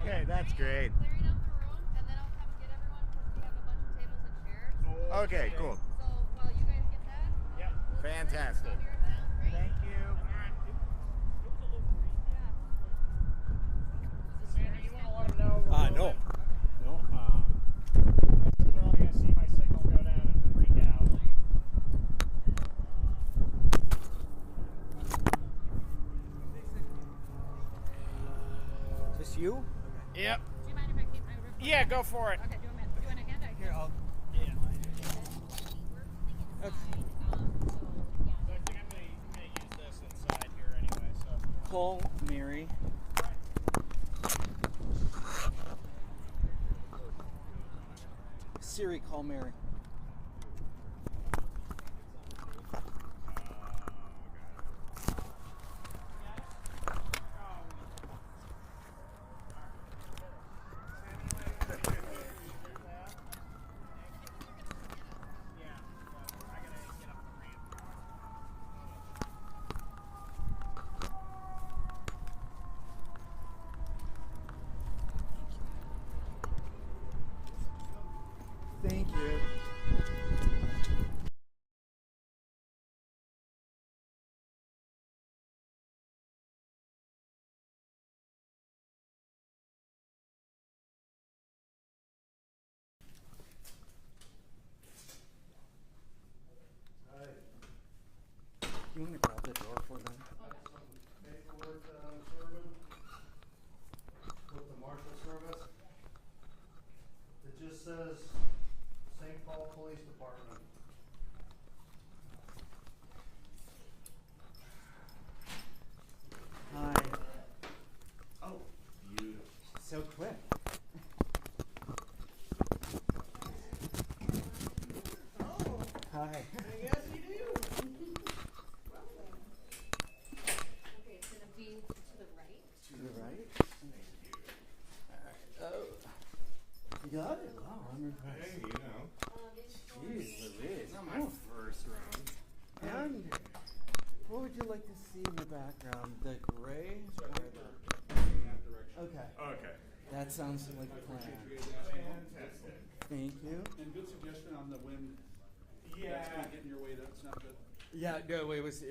Okay, that's great. Clearing out the room, and then I'll come get everyone because we have a bunch of tables and chairs. Okay, cool. So while you guys get that, Yep. Fantastic. I'll be right back. Thank you. Sandy, you want to let them know? No. No. We're probably going to see my signal go down and freak out. Is this you? Yep. Do you mind if I keep my recording? Yeah, go for it. Okay, do you want a handout? Here, I'll. Yeah. That's So I think I'm going to use this inside here anyway. So. call Mary. Siri, call Mary. Thank you. You want to grab the door for them? Paperwork serving with the Marshal Service. It just says St. Paul Police Department. Hi. Oh, beautiful. So quick. Hi. Yes, you do. Okay, it's going to be to the right. To the right. Alright. Oh. You got it? Wow, I'm impressed. Hey, you know. Jeez Louise. Not my first round. And what would you like to see in the background? The gray or the... Okay. Okay. That sounds like a plan. Fantastic. Thank you. And good suggestion on the wind. Yeah. That's not getting your way. That's not good. Yeah, no, it was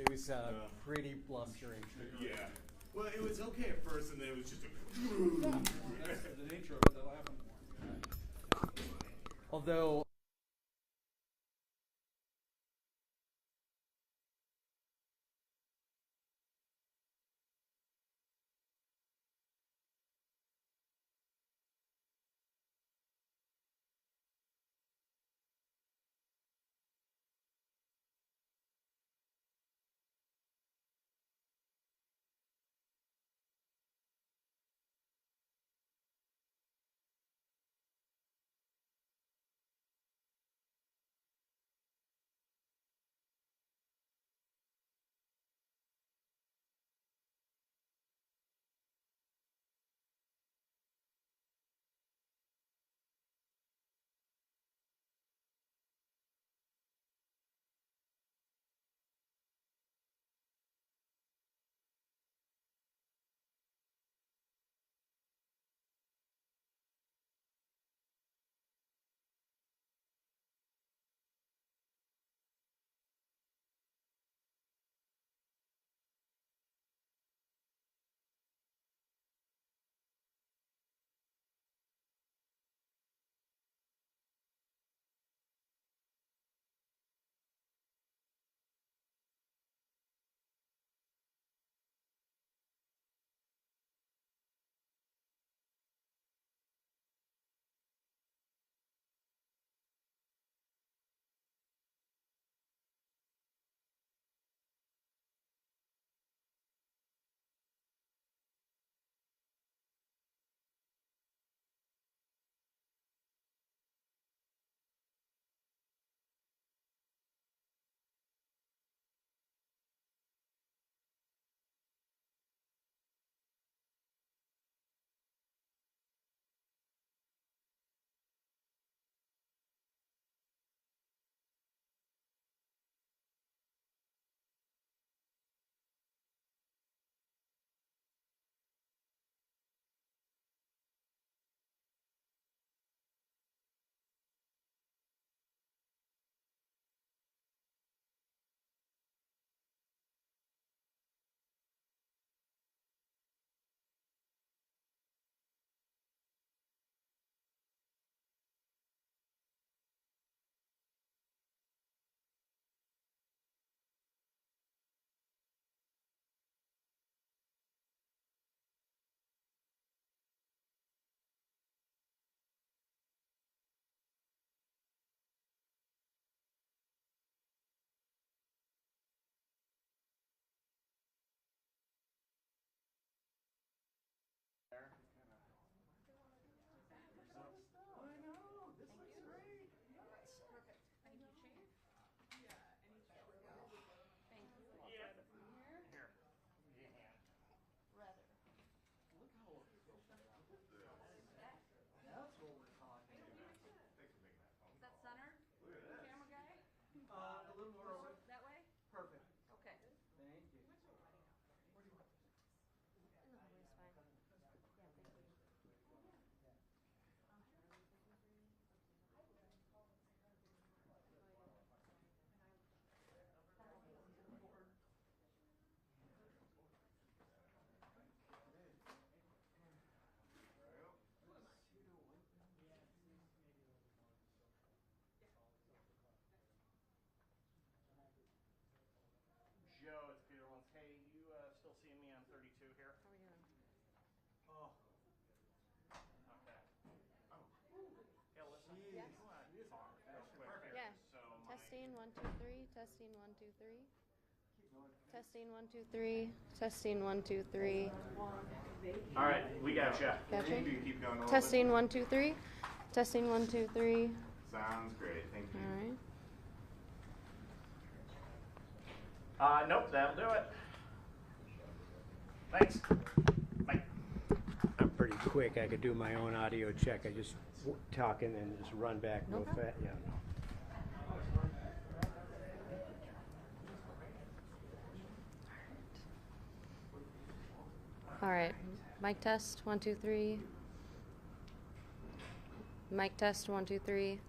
pretty blustering. Yeah. Well, it was okay at first, and then it was just a. That's the nature of it. That'll happen. Although Testing 1 2 3. Testing 1 2 3. Testing 1 2 3. Testing 1 2 3. All right, we got you. Gotcha. You can keep going a little Testing 1 2 3. Testing 1 2 3. bit. Sounds great. Thank you. All right. Nope, that'll do it. Thanks. Bye. I'm pretty quick. I could do my own audio check. I just talk and then just run back real fast. Yeah. All right. Mic test 1 2 3. Mic test 1 2 3.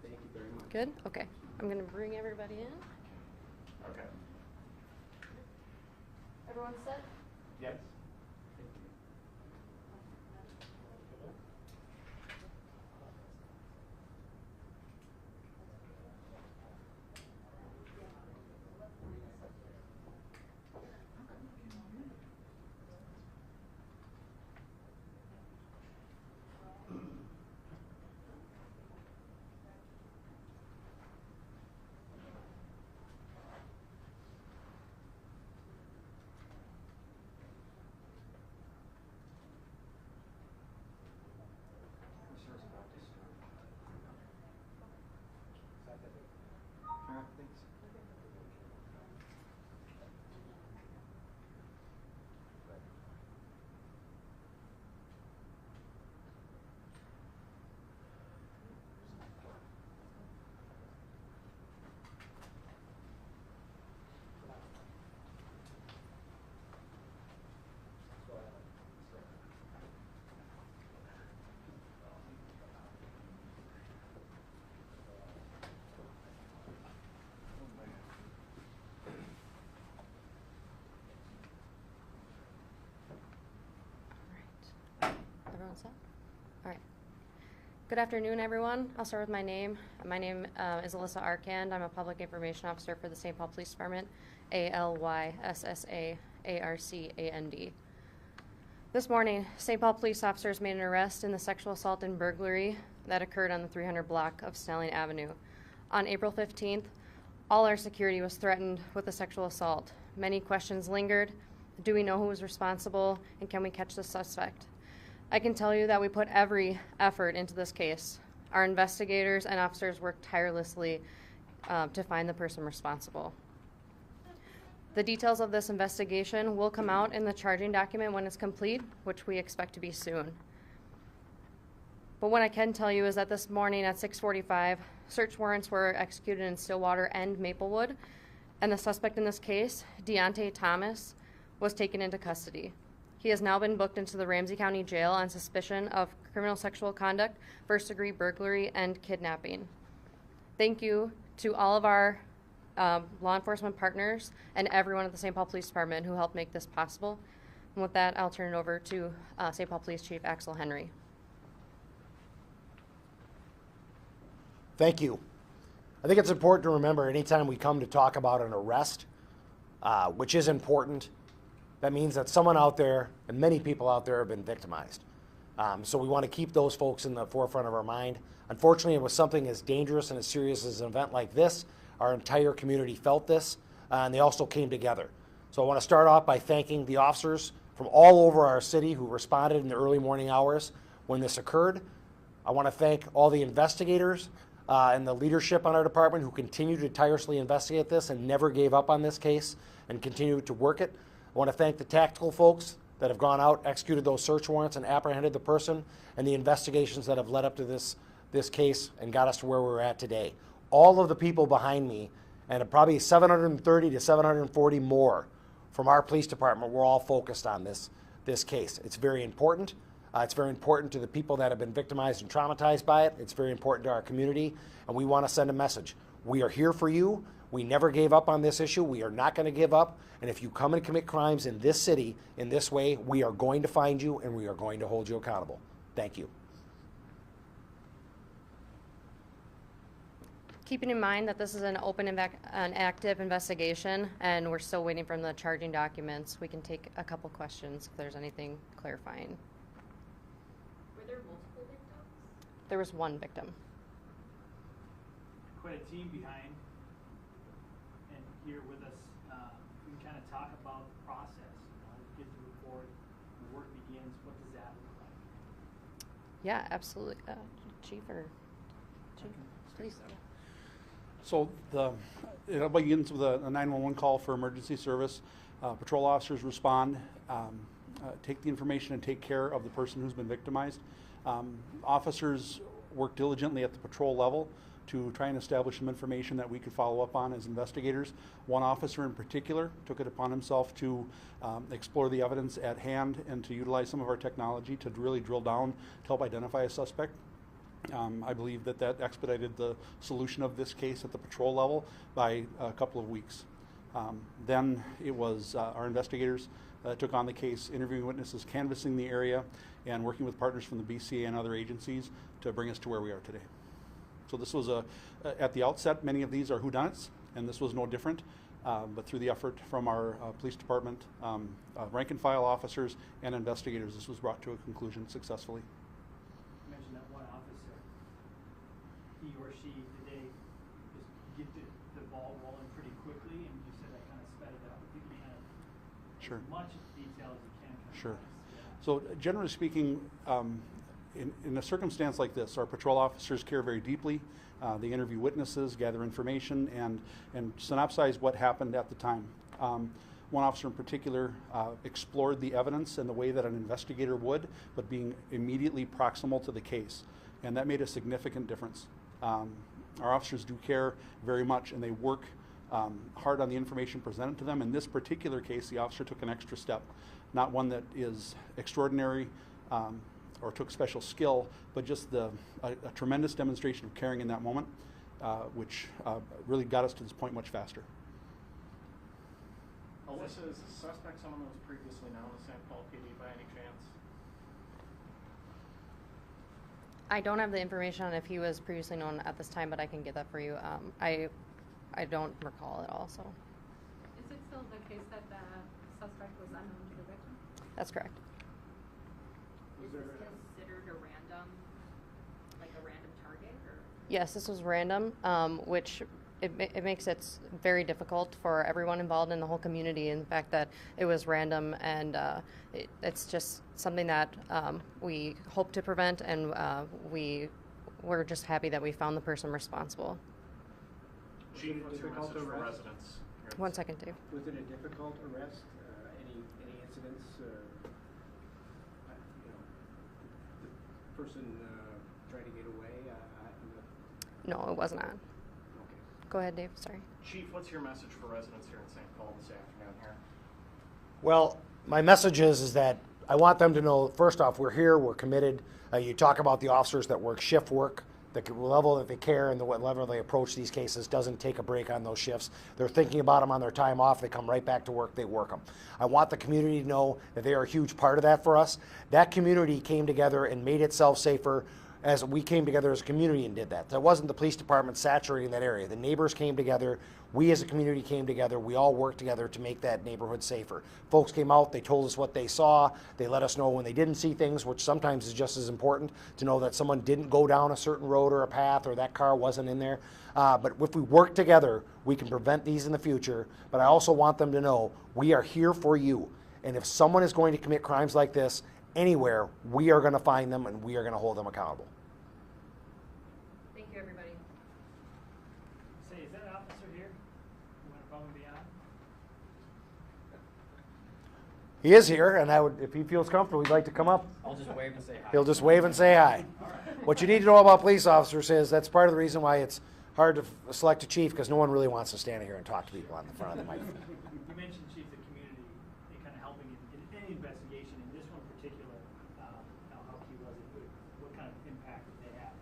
Thank you very much. Good? Okay. I'm going to bring everybody in. Okay. Everyone set? Yes. Everyone set? All right. Good afternoon, everyone. I'll start with my name. My name is Alyssa Arkand. I'm a public information officer for the St. Paul Police Department, ALYSSAARCAND. This morning, St. Paul police officers made an arrest in the sexual assault and burglary that occurred on the 300 block of Snelling Avenue. On April 15th, all our security was threatened with a sexual assault. Many questions lingered. Do we know who was responsible, and can we catch the suspect? I can tell you that we put every effort into this case. Our investigators and officers worked tirelessly to find the person responsible. The details of this investigation will come out in the charging document when it's complete, which we expect to be soon. But what I can tell you is that this morning at 6:45, search warrants were executed in Stillwater and Maplewood, and the suspect in this case, Deontay Thomas, was taken into custody. He has now been booked into the Ramsey County Jail on suspicion of criminal sexual conduct, first-degree burglary, and kidnapping. Thank you to all of our law enforcement partners and everyone at the St. Paul Police Department who helped make this possible. And with that, I'll turn it over to St. Paul Police Chief Axel Henry. Thank you. I think it's important to remember anytime we come to talk about an arrest, which is important, that means that someone out there and many people out there have been victimized. So we want to keep those folks in the forefront of our mind. Unfortunately, it was something as dangerous and as serious as an event like this. Our entire community felt this, and they also came together. So I want to start off by thanking the officers from all over our city who responded in the early morning hours when this occurred. I want to thank all the investigators and the leadership on our department who continued to tirelessly investigate this and never gave up on this case and continued to work it. I want to thank the tactical folks that have gone out, executed those search warrants, and apprehended the person, and the investigations that have led up to this case and got us to where we're at today. All of the people behind me, and probably 730 to 740 more from our police department, were all focused on this case. It's very important. It's very important to the people that have been victimized and traumatized by it. It's very important to our community, and we want to send a message. We are here for you. We never gave up on this issue. We are not going to give up. And if you come and commit crimes in this city in this way, we are going to find you and we are going to hold you accountable. Thank you. Keeping in mind that this is an open and active investigation, and we're still waiting from the charging documents, we can take a couple questions if there's anything clarifying. Were there multiple victims? There was one victim. quite a team behind, and here with us, we can kind of talk about the process. Get the report, the work begins. What does that look like? Yeah, absolutely. Chief or Chief, please. So it begins with a 911 call for emergency service. Patrol officers respond, take the information and take care of the person who's been victimized. Officers work diligently at the patrol level to try and establish some information that we could follow up on as investigators. One officer in particular took it upon himself to explore the evidence at hand and to utilize some of our technology to really drill down to help identify a suspect. I believe that expedited the solution of this case at the patrol level by a couple of weeks. Then it was our investigators took on the case, interviewing witnesses, canvassing the area, and working with partners from the BCA and other agencies to bring us to where we are today. So this was at the outset, many of these are whodunits, and this was no different. But through the effort from our police department, rank and file officers and investigators, this was brought to a conclusion successfully. You mentioned that one officer, he or she, did they just get the ball rolling pretty quickly, and you said that kind of sped it up. If you can kind of Sure. as much detail as you can. Sure. So generally speaking, in a circumstance like this, our patrol officers care very deeply. They interview witnesses, gather information, and synopsize what happened at the time. One officer in particular explored the evidence in the way that an investigator would, but being immediately proximal to the case. And that made a significant difference. Our officers do care very much, and they work hard on the information presented to them. In this particular case, the officer took an extra step, not one that is extraordinary or took special skill, but just a tremendous demonstration of caring in that moment, which really got us to this point much faster. Alyssa, is the suspect someone that was previously known as St. Paul PD by any chance? I don't have the information on if he was previously known at this time, but I can get that for you. I don't recall at all, so. Is it still the case that the suspect was unknown to the victim? That's correct. Is this considered a random target, or? Yes, this was random, which it makes it very difficult for everyone involved in the whole community, and the fact that it was random, and it's just something that we hope to prevent, and we're just happy that we found the person responsible. Chief, what's your message for residents? One second, Dave. Was it a difficult arrest? Any incidents? The person trying to get away? No, it was not. Okay. Go ahead, Dave. Sorry. Chief, what's your message for residents here in St. Paul this afternoon here? Well, my message is that I want them to know, first off, we're here, we're committed. You talk about the officers that work shift work, the level that they care and the level they approach these cases doesn't take a break on those shifts. They're thinking about them on their time off. They come right back to work, they work them. I want the community to know that they are a huge part of that for us. That community came together and made itself safer as we came together as a community and did that. That wasn't the police department saturating that area. The neighbors came together. We as a community came together. We all worked together to make that neighborhood safer. Folks came out, they told us what they saw. They let us know when they didn't see things, which sometimes is just as important to know that someone didn't go down a certain road or a path or that car wasn't in there. But if we work together, we can prevent these in the future. But I also want them to know we are here for you. And if someone is going to commit crimes like this anywhere, we are going to find them and we are going to hold them accountable. Thank you, everybody. Say, is that officer here? You want to call him beyond? He is here, and if he feels comfortable, he'd like to come up. I'll just wave and say hi. He'll just wave and say hi. What you need to know about police officers is that's part of the reason why it's hard to select a chief, because no one really wants to stand here and talk to people on the front of the microphone. You mentioned, Chief, the community and kind of helping in any investigation. In this one particular, how key was it? What kind of impact did they have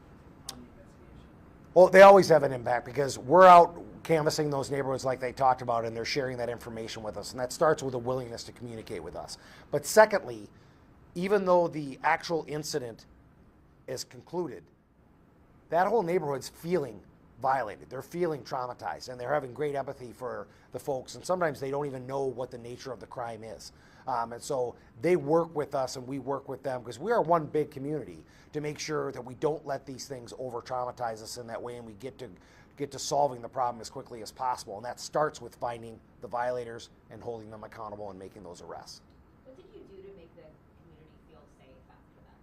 on the investigation? Well, they always have an impact because we're out canvassing those neighborhoods like they talked about, and they're sharing that information with us. And that starts with a willingness to communicate with us. But secondly, even though the actual incident is concluded, that whole neighborhood's feeling violated. They're feeling traumatized, and they're having great empathy for the folks. And sometimes they don't even know what the nature of the crime is. And so they work with us and we work with them because we are one big community to make sure that we don't let these things over-traumatize us in that way, and we get to get to solving the problem as quickly as possible. And that starts with finding the violators and holding them accountable and making those arrests. What did you do to make the community feel safe after that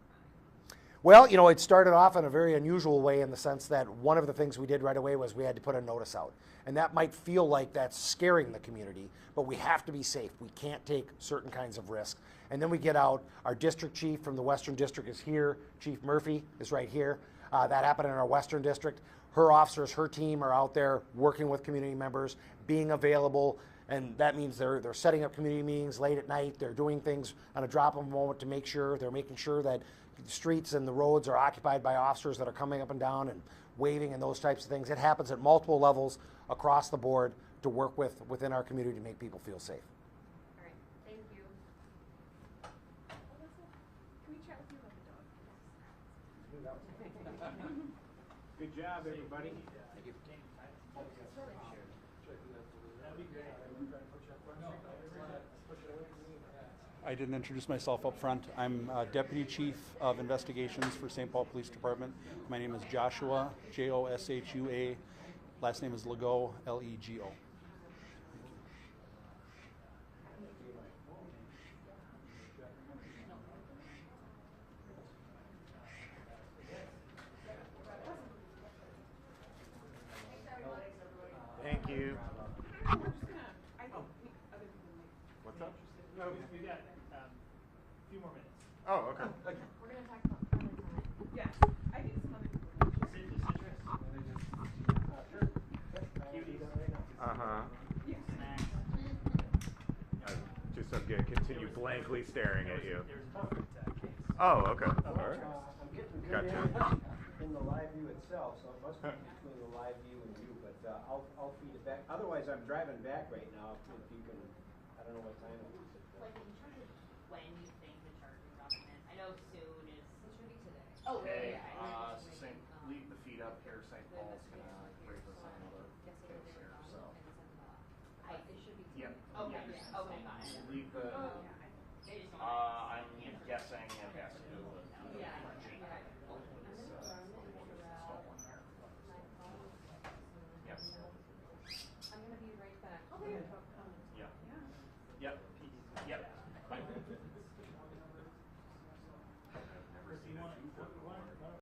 crime? Well, you know, it started off in a very unusual way in the sense that one of the things we did right away was we had to put a notice out. And that might feel like that's scaring the community, but we have to be safe. We can't take certain kinds of risks. And then we get out, our district chief from the Western District is here, Chief Murphy is right here. That happened in our Western District. Her officers, her team are out there working with community members, being available, and that means they're setting up community meetings late at night. They're doing things on a drop of a moment to make sure, they're making sure that the streets and the roads are occupied by officers that are coming up and down and waving and those types of things. It happens at multiple levels across the board to work within our community to make people feel safe. All right, thank you. Can we chat with you about the dog? Good job, everybody. Thank you. That'd be great. I didn't introduce myself up front. I'm Deputy Chief of Investigations for St. Paul Police Department. My name is Joshua, Joshua. Last name is Lego, Lego. Thank you. What's up? No, we got a few more minutes. Oh, okay. We're going to talk about family time. Yes, I think some other people. Citrus. Cuties. Uh-huh. Yes. Snacks. I'm going to continue blankly staring at you. There's a perfect case. Oh, okay. All right. I'm getting good Gotcha. in the live view itself, so it must be between the live view and you, but I'll feed it back. Otherwise, I'm driving back right now, if you can, I don't know what time it is. Like in terms of when you think the charging document, I know soon is. It should be today. Oh, Okay, yeah, yeah. St. Leave the feet up here. St. Paul's gonna break the sign of the case here, so. It should be Yep. today. Okay, Yes. okay, got it. Leave the